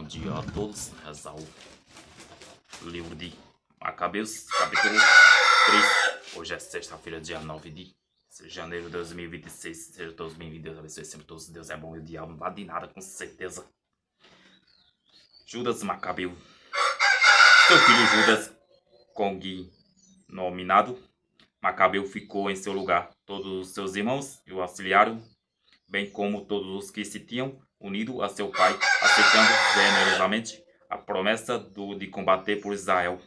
dia a todos. Rezar o livro de Macabeus, capítulo 3. Hoje é sexta-feira, dia 9 de janeiro de 2026. Sejam todos bem-vindos. Deus abençoe sempre todos. Deus é bom e o diabo não vale de nada, com certeza. Judas Macabeu. Seu filho Judas, cognominado Macabeu, ficou em seu lugar. Todos os seus irmãos o auxiliaram, bem como todos os que se tinham unido a seu pai, aceitando generosamente a promessa de combater por Israel.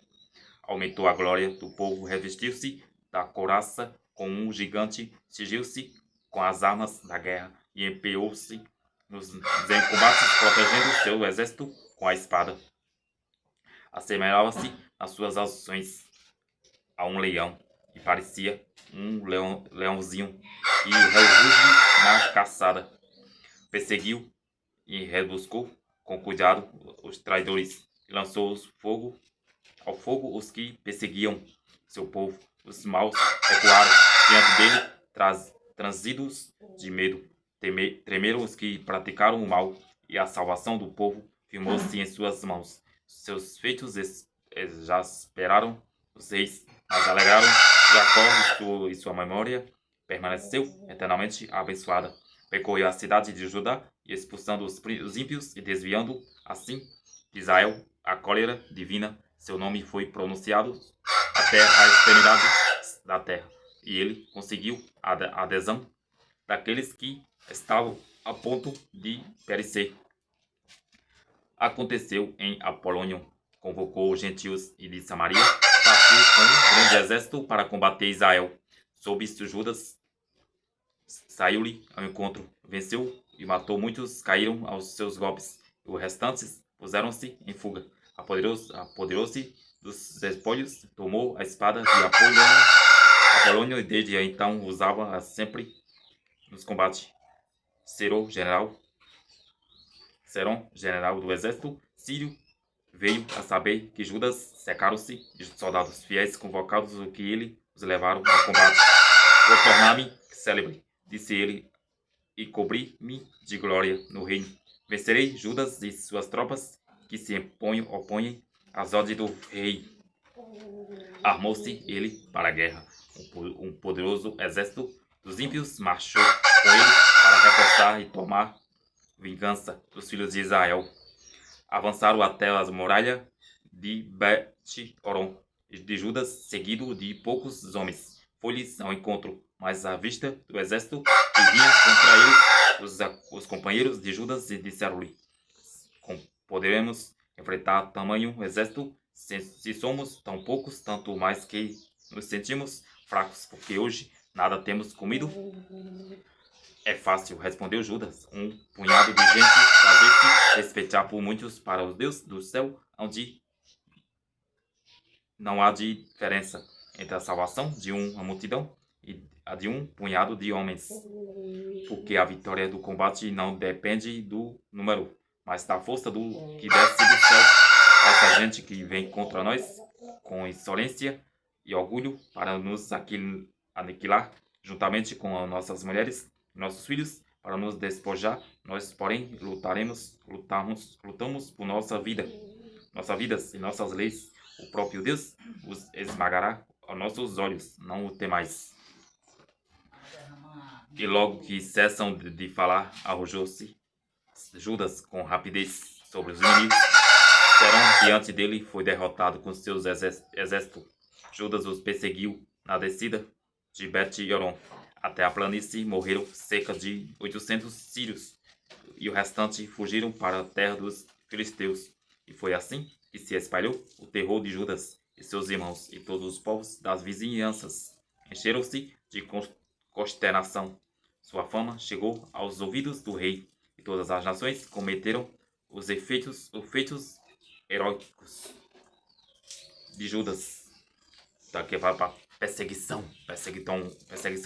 Aumentou a glória do povo, revestiu-se da couraça como um gigante, cingiu-se com as armas da guerra e empenhou-se nos combates, protegendo seu exército com a espada. Assemelhava-se nas suas ações a um leão, e parecia um leãozinho que ruge na caçada. Perseguiu e rebuscou com cuidado os traidores e lançou ao fogo os que perseguiam seu povo. Os maus recuaram diante dele, transidos de medo. Tremeram os que praticaram o mal, e a salvação do povo firmou-se em suas mãos. Seus feitos exasperaram os reis, mas alegraram Jacó, e sua memória permaneceu eternamente abençoada. Percorreu a cidade de Judá, e expulsando os ímpios e desviando assim de Israel a cólera divina, seu nome foi pronunciado até a extremidade da terra, e ele conseguiu a adesão daqueles que estavam a ponto de perecer. Aconteceu em Apolônio, convocou os gentios e de Samaria, partiu com um grande exército para combater Israel. Sob Judas saiu-lhe ao encontro, venceu e matou muitos, caíram aos seus golpes, e os restantes puseram-se em fuga. Apoderou-se dos espólios, tomou a espada de Apolônio e desde então usava-a sempre nos combates. Seron, general do exército sírio, veio a saber que Judas cercaram-se de soldados fiéis convocados, o que ele os levaram ao combate. Vou tornar-me célebre, disse ele, e cobri-me de glória no reino. Vencerei Judas e suas tropas, que se opõem às ordens do rei. Armou-se ele para a guerra. Um poderoso exército dos ímpios marchou com ele para reforçar e tomar vingança dos filhos de Israel. Avançaram até as muralhas de Bet-Horon de Judas, seguido de poucos homens. Foi-lhes ao encontro, mas à vista do exército que vinha contra eles, os companheiros de Judas disseram-lhe: poderemos enfrentar tamanho exército se somos tão poucos, tanto mais que nos sentimos fracos, porque hoje nada temos comido? É fácil, respondeu Judas, um punhado de gente fazer-se respeitar por muitos para os deuses do céu, onde não há diferença entre a salvação de uma multidão e a de um punhado de homens, porque a vitória do combate não depende do número, mas da força do que desce do céu. Essa gente que vem contra nós com insolência e orgulho para nos aniquilar, juntamente com nossas mulheres e nossos filhos, para nos despojar. Nós, porém, lutamos por nossas vidas e nossas leis. O próprio Deus os esmagará aos nossos olhos, não o temais. E logo que cessam de falar, arrojou-se Judas com rapidez sobre os inimigos. Seron diante dele foi derrotado com seus exércitos. Judas os perseguiu na descida de Bet-Horon até a planície. Morreram cerca de 800 sírios, e o restante fugiram para a terra dos filisteus. E foi assim que se espalhou o terror de Judas e seus irmãos, e todos os povos das vizinhanças encheram-se de consternação. Sua fama chegou aos ouvidos do rei, e todas as nações cometeram os feitos heróicos de Judas. Daqui vai para perseguição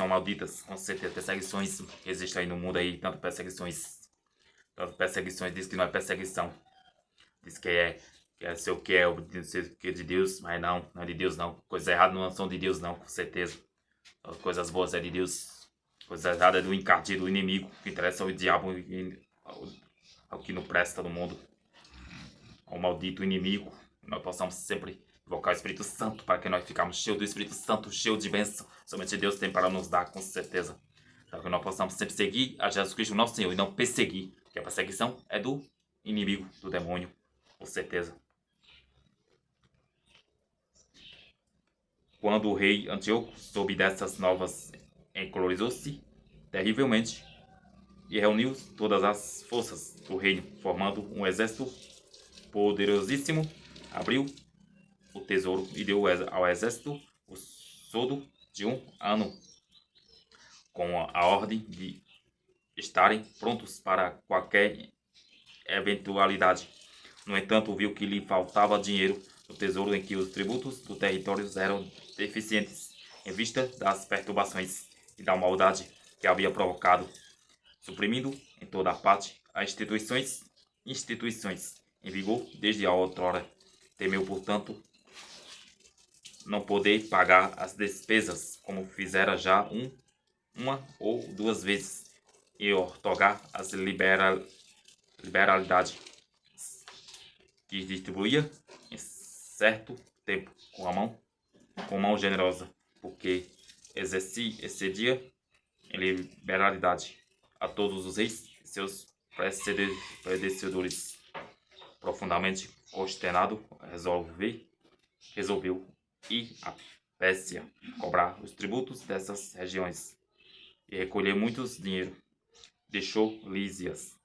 malditas, com certeza, perseguições que existem aí no mundo aí, tantas perseguições, diz que não é perseguição, diz que é sei o que é, não sei o que de Deus, mas não é de Deus não, coisas erradas não são de Deus não, com certeza, coisas boas é de Deus, coisas erradas é do encardido, do inimigo, que interessa ao diabo, ao que não presta no mundo. ao maldito inimigo. Nós possamos sempre invocar o Espírito Santo para que nós ficamos cheios do Espírito Santo, cheios de bênção. Somente Deus tem para nos dar, com certeza. Para que nós possamos sempre seguir a Jesus Cristo, nosso Senhor, e não perseguir, porque a perseguição é do inimigo, do demônio, com certeza. Quando o rei Antíoco soube dessas novas, encolorizou-se terrivelmente e reuniu todas as forças do reino, formando um exército poderosíssimo. Abriu o tesouro e deu ao exército o soldo de 1 ano, com a ordem de estarem prontos para qualquer eventualidade. No entanto, viu que lhe faltava dinheiro no tesouro, em que os tributos do território eram deficientes, em vista das perturbações e da maldade que havia provocado, suprimindo em toda a parte as instituições em vigor desde a outrora. Temeu, portanto, não poder pagar as despesas, como fizera já uma ou duas vezes, e otorgar as liberalidades que distribuía em certo tempo com mão generosa, porque excedia em liberalidade a todos os reis e seus predecessores. Profundamente consternado, resolveu ir à Pérsia cobrar os tributos dessas regiões e recolher muitos dinheiro. Deixou Lícias,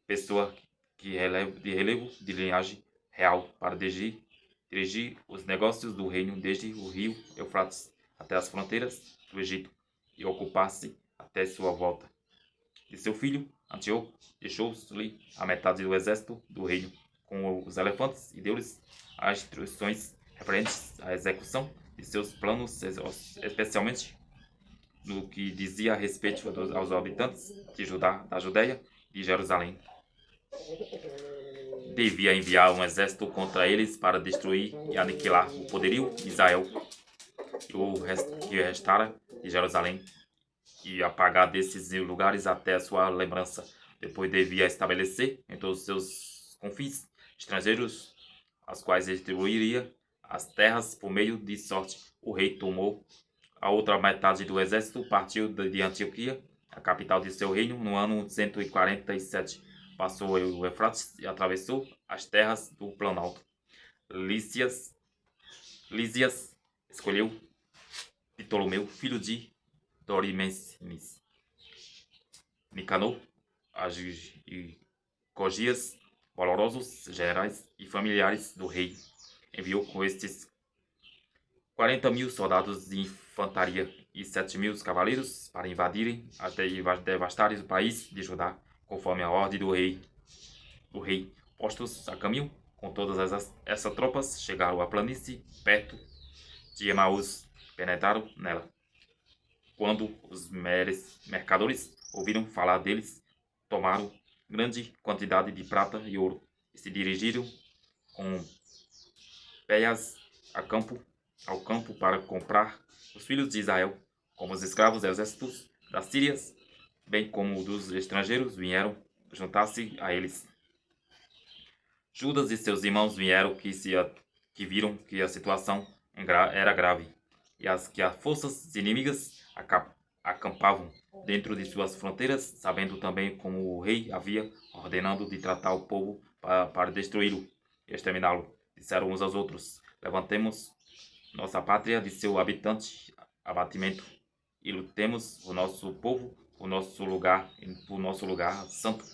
pessoa de relevo de linhagem real, para dirigir os negócios do reino desde o rio Eufrates até as fronteiras do Egito e ocupar-se até sua volta. De seu filho Antíoco deixou-lhe a metade do exército do reino com os elefantes e deu-lhes as instruções referentes à execução de seus planos, especialmente no que dizia a respeito aos habitantes da Judéia e de Jerusalém. Devia enviar um exército contra eles para destruir e aniquilar o poderio de Israel e o que restara de Jerusalém, e apagar desses lugares até a sua lembrança. Depois devia estabelecer em todos os seus confins estrangeiros, aos quais distribuiria as terras por meio de sorte. O rei tomou a outra metade do exército, partiu de Antioquia, a capital de seu reino, no ano 147. Passou o Eufrates e atravessou as terras do Planalto. Lícias escolheu Ptolomeu, filho de Dorimesines, Nicanor, e Cogias, valorosos generais e familiares do rei. Enviou com estes 40.000 soldados de infantaria e 7.000 cavaleiros para invadirem até devastarem o país de Judá, conforme a ordem do rei. Postos a caminho com todas essas tropas, chegaram à planície perto de Emaús, penetraram nela. Quando os mercadores ouviram falar deles, tomaram grande quantidade de prata e ouro e se dirigiram com pés ao campo para comprar os filhos de Israel, como os escravos exércitos das Sírias, bem como dos estrangeiros, vieram juntar-se a eles. Judas e seus irmãos vieram que viram que a situação era grave e que as forças inimigas acampavam dentro de suas fronteiras, sabendo também como o rei havia ordenado de tratar o povo para destruí-lo e exterminá-lo. Disseram uns aos outros: levantemos nossa pátria de seu abatimento e lutemos o nosso povo, o nosso lugar santo.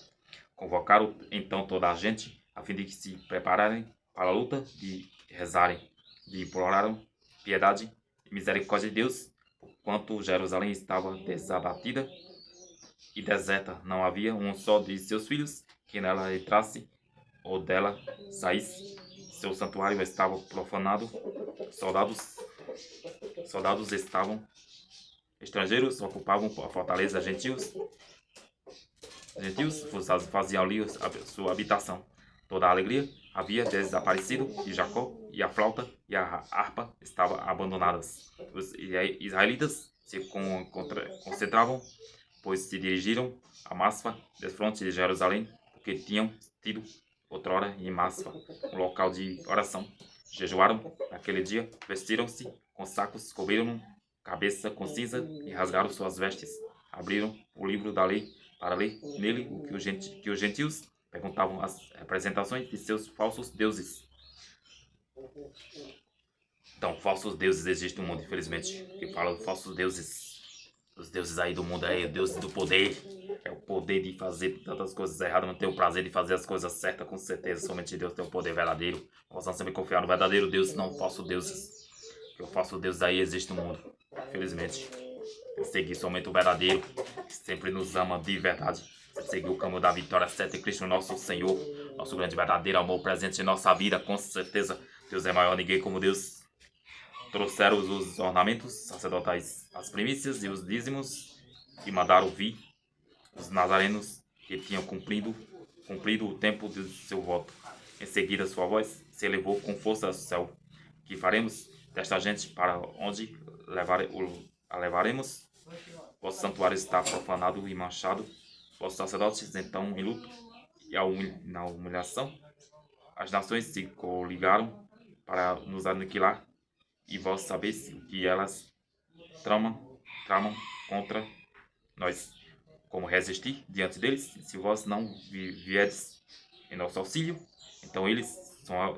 Convocaram então toda a gente, a fim de que se prepararem para a luta, de rezarem, de imploraram piedade e misericórdia de Deus, porquanto Jerusalém estava desabatida e deserta. Não havia um só de seus filhos que nela entrasse ou dela saísse. Seu santuário estava profanado. Soldados estavam estrangeiros, ocupavam a fortaleza. Gentios faziam ali sua habitação. Toda a alegria havia desaparecido de Jacó, e a flauta e a harpa estavam abandonadas. Os israelitas se concentravam, pois se dirigiram a Masfa, defronte de Jerusalém, porque tinham tido outrora em Maspa, um local de oração. Jejuaram naquele dia, vestiram-se com sacos, cobriram cabeça com cinza e rasgaram suas vestes. Abriram o livro da lei para ler nele o que os gentios perguntavam as representações de seus falsos deuses. Então, falsos deuses existem no mundo, infelizmente. Que fala de falsos deuses. Os deuses aí do mundo aí, deuses do poder. É o poder de fazer tantas coisas erradas, não tem o prazer de fazer as coisas certas, com certeza. Somente Deus tem o poder verdadeiro. Nós vamos sempre confiar no verdadeiro Deus, não falsos deuses. Que o falso Deus aí existe no mundo, infelizmente. Eu segui somente o verdadeiro, que sempre nos ama de verdade. Seguir o caminho da vitória certa em Cristo nosso Senhor. Nosso grande verdadeiro amor presente em nossa vida, com certeza. Deus é maior, ninguém como Deus. Trouxeram os ornamentos sacerdotais, as primícias e os dízimos, e mandaram vir os nazarenos que tinham cumprido o tempo de seu voto. Em seguida, sua voz se elevou com força ao céu. Que faremos desta gente? Para onde a levaremos? Vosso santuário está profanado e manchado. Vossos sacerdotes então em luto e na humilhação. As nações se coligaram para nos aniquilar. E vós sabeis o que elas tramam contra nós. Como resistir diante deles, se vós não vierdes em nosso auxílio? Então eles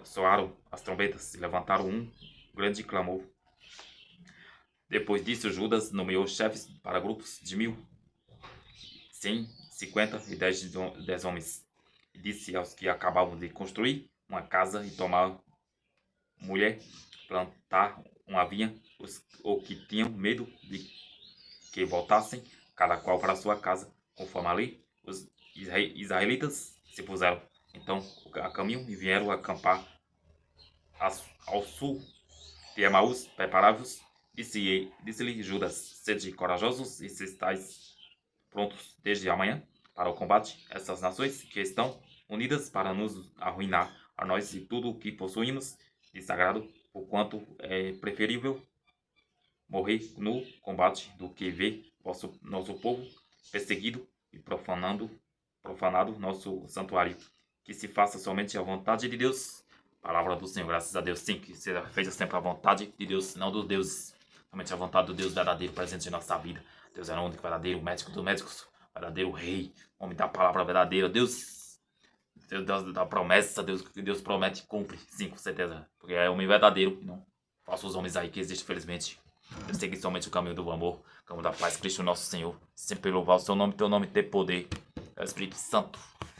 soaram as trombetas e levantaram um grande clamor. Depois disso, Judas nomeou chefes para grupos de 1.000, 100, 50 e 10 homens. E disse aos que acabavam de construir uma casa e tomar mulher, plantar uma vinha, os que tinham medo de que voltassem, cada qual para sua casa, conforme a lei. Os israelitas se puseram então a caminho e vieram acampar ao sul de Emaús. Preparai-vos, disse-lhe Judas, sede corajosos e se estáis prontos desde amanhã para o combate. Essas nações que estão unidas para nos arruinar a nós e tudo o que possuímos de sagrado, porquanto é preferível morrer no combate do que ver nosso povo perseguido e profanado nosso santuário. Que se faça somente a vontade de Deus. Palavra do Senhor, graças a Deus, sim, que seja feita sempre a vontade de Deus, não dos deuses. Somente a vontade do Deus verdadeiro presente em nossa vida. Deus é o único verdadeiro médico dos médicos, verdadeiro rei, homem da palavra verdadeira. Deus da promessa, Deus que Deus promete e cumpre, sim, com certeza. Porque é homem verdadeiro, não falsos homens aí que existem, felizmente. Eu segui somente o caminho do amor, o caminho da paz, Cristo nosso Senhor. Sempre louvar o seu nome, teu nome ter poder. É o Espírito Santo,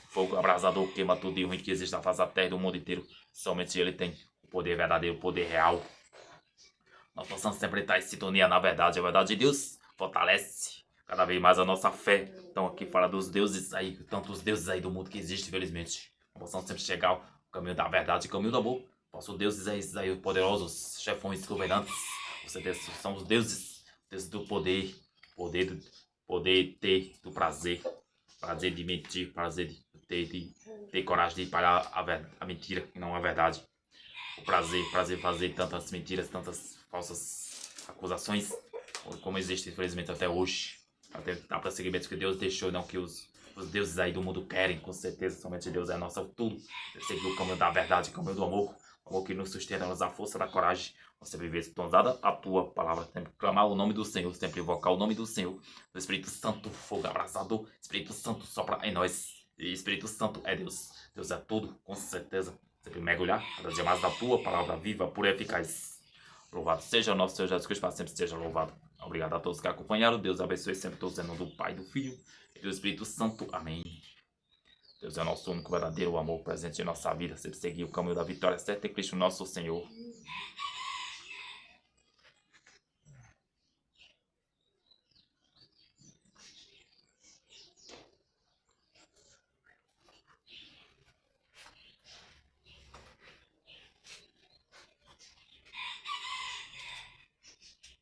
fogo abrasador, queima tudo de ruim que existe na face da terra e do mundo inteiro. Somente ele tem o poder verdadeiro, o poder real. Nós possamos sempre estar em sintonia na verdade. A verdade de Deus fortalece cada vez mais a nossa fé. Então aqui fala dos deuses aí, tantos deuses aí do mundo que existem, infelizmente. Nós possamos sempre chegar ao caminho da verdade, o caminho do amor. Nossos deuses aí, poderosos, chefões, governantes. Vocês são os deuses do poder, poder ter do prazer de mentir, prazer de ter coragem de pagar a mentira e não a verdade. O prazer fazer tantas mentiras, tantas falsas acusações, como existe infelizmente até hoje. Até dá prosseguimentos que Deus deixou, não que os deuses aí do mundo querem, com certeza, somente Deus é nosso tudo. Seguir o caminho da verdade, o caminho do amor, o amor que nos sustenta, nos dá a força da coragem. Você viver sintonizada a tua palavra, sempre clamar o nome do Senhor, sempre invocar o nome do Senhor, do Espírito Santo, fogo abrasador, Espírito Santo sopra em nós, e Espírito Santo é Deus, Deus é tudo, com certeza, sempre mergulhar, cada dia mais da tua palavra viva, pura e eficaz. Louvado seja o nosso Senhor Jesus Cristo, para sempre seja louvado. Obrigado a todos que acompanharam, Deus abençoe sempre todos em nome do Pai, do Filho e do Espírito Santo, amém. Deus é o nosso único verdadeiro amor presente em nossa vida, sempre seguir o caminho da vitória certa em Cristo nosso Senhor.